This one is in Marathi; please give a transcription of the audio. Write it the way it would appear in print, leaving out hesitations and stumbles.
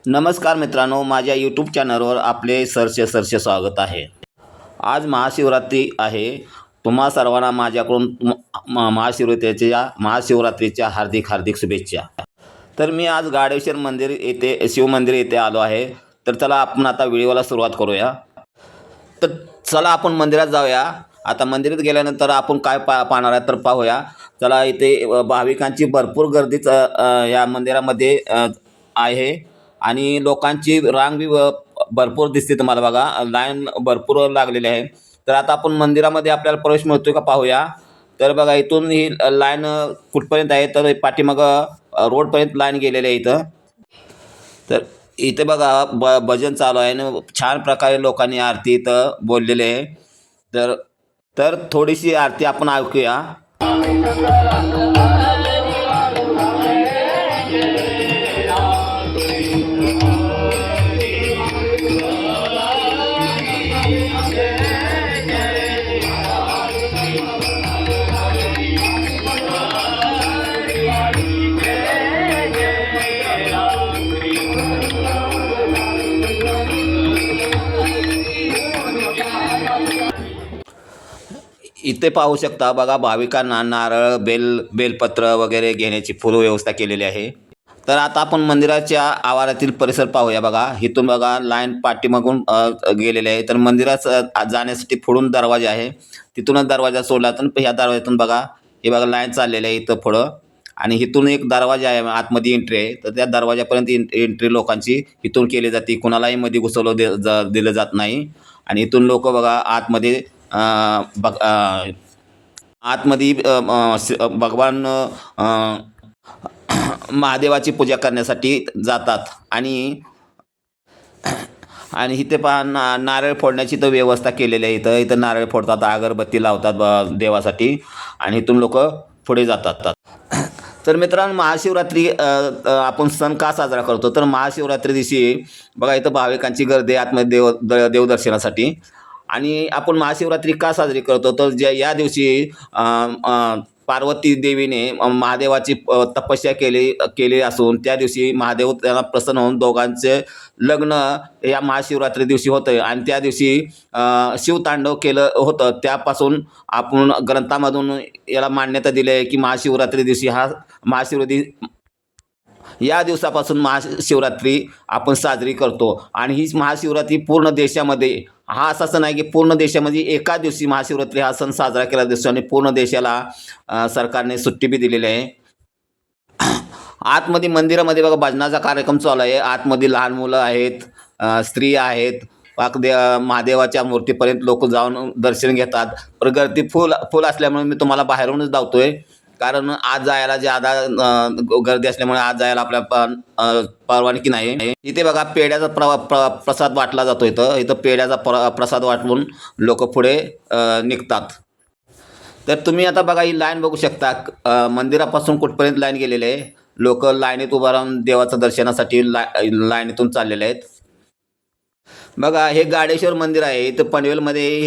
नमस्कार मित्रांनो, माझ्या यूट्यूब चॅनलवर आपले सरसे स्वागत आहे। आज महाशिवरात्री आहे। तुम्हा सर्वांना माझ्याकडून महाशिवरात्रीच्या हार्दिक शुभेच्छा। तर मी आज गाडेश्वर मंदिर येथे शिवमंदिर येथे आलो आहे। तर चला आपण आता व्हिडिओला सुरुवात करूया। तर चला आपण मंदिरात जाऊया। आता मंदिरात गेल्यानंतर आपण काय पाहणार आहे तर पाहूया। चला, इथे भाविकांची भरपूर गर्दीच या मंदिरामध्ये आहे आणि लोकांची रांग बी भरपूर दिसते तुम्हाला बघा। लाईन भरपूर लागलेली आहे। तर आता आपण मंदिरामध्ये आपल्याला प्रवेश मिळतोय का पाहूया। तर बघा, इथून ही लाईन कुठपर्यंत आहे तर पाठीमागं रोडपर्यंत लाईन गेलेली आहे इथं। तर इथे बघा भजन चालू आहे आणि छान प्रकारे लोकांनी आरती इथं बोललेले आहे। तर तर थोडीशी आरती आपण ऐकूया। इथे पाहू शकता बघा, भाविकांना नारळ बेलपत्र वगैरे घेण्याची फुल व्यवस्था केलेली आहे। तर आता आपण मंदिराच्या आवारातील परिसर पाहूया। बघा, इथून बघा लाईन पाठीमागून गेलेली आहे। तर मंदिरात जाण्यासाठी पुढून दरवाजा आहे, तिथूनच दरवाजा सोडला तर ह्या दरवाजातून बघा, हे बघा लाईन चाललेली आहे इथं पुढं। आणि इथून एक दरवाजा आहे, आतमध्ये एंट्री आहे। तर त्या दरवाजापर्यंत एंट्री लोकांची इथून केली जाते, कुणालाही मध्ये घुसवलं दिलं जात नाही। आणि इथून लोक बघा आतमध्ये आतमध्ये भगवान महादेवाची पूजा करण्यासाठी जातात। आणि इथे पहा नारळ फोडण्याची तर व्यवस्था केलेली आहे। इथं नारळ फोडतात, अगरबत्ती लावतात देवासाठी आणि इथून लोक पुढे जातात। तर मित्रांनो, महाशिवरात्री आपण सण का साजरा करतो तर महाशिवरात्री दिवशी बघा इथं भाविकांची गर्दी आतमध्ये देवदर्शनासाठी। आणि आपण महाशिवरात्री का साजरी करतो तर या दिवशी पार्वती देवीने महादेवाची तपस्या केली असून त्या दिवशी महादेव त्यांना प्रसन्न होऊन दोघांचे लग्न या महाशिवरात्री दिवशी होतं। आणि त्या दिवशी शिवतांडव केलं होतं। त्यापासून आपण ग्रंथामधून याला मान्यता दिली आहे की महाशिवरात्री दिवशी या दिवसापासून महाशिवरात्री आपण साजरी करतो। आणि ही महाशिवरात्री पूर्ण देशामध्ये, हा असा सण आहे की पूर्ण देशामध्ये एका दिवशी महाशिवरात्री हा सण साजरा केला जातो आणि पूर्ण देशाला सरकारने सुट्टी बी दिलेली आहे। आतमध्ये मंदिरामध्ये बघा भजनाचा कार्यक्रम चालू आहे। आतमध्ये लहान मुलं आहेत, स्त्रिया आहेत, महादेवाच्या मूर्तीपर्यंत लोक जाऊन दर्शन घेतात। पण गर्दी फुल असल्यामुळे मी तुम्हाला बाहेरूनच धावतोय, कारण आज जायला ज्यादा गर्दी असल्यामुळे आज जायला आपल्या परवानगी नाही। इथे बघा पेढ्याचा प्रसाद वाटला जातो। इथं पेढ्याचा प्रसाद वाटून लोक पुढे निघतात। तर तुम्ही आता बघा ही लाईन बघू शकता, मंदिरापासून कुठपर्यंत लाईन गेलेली आहे। लोक लाईनीत उभा राहून देवाच्या दर्शनासाठी लाईनीतून चाललेले आहेत। बघा, हे गाडेश्वर मंदिर आहे, इथं पनवेलमध्ये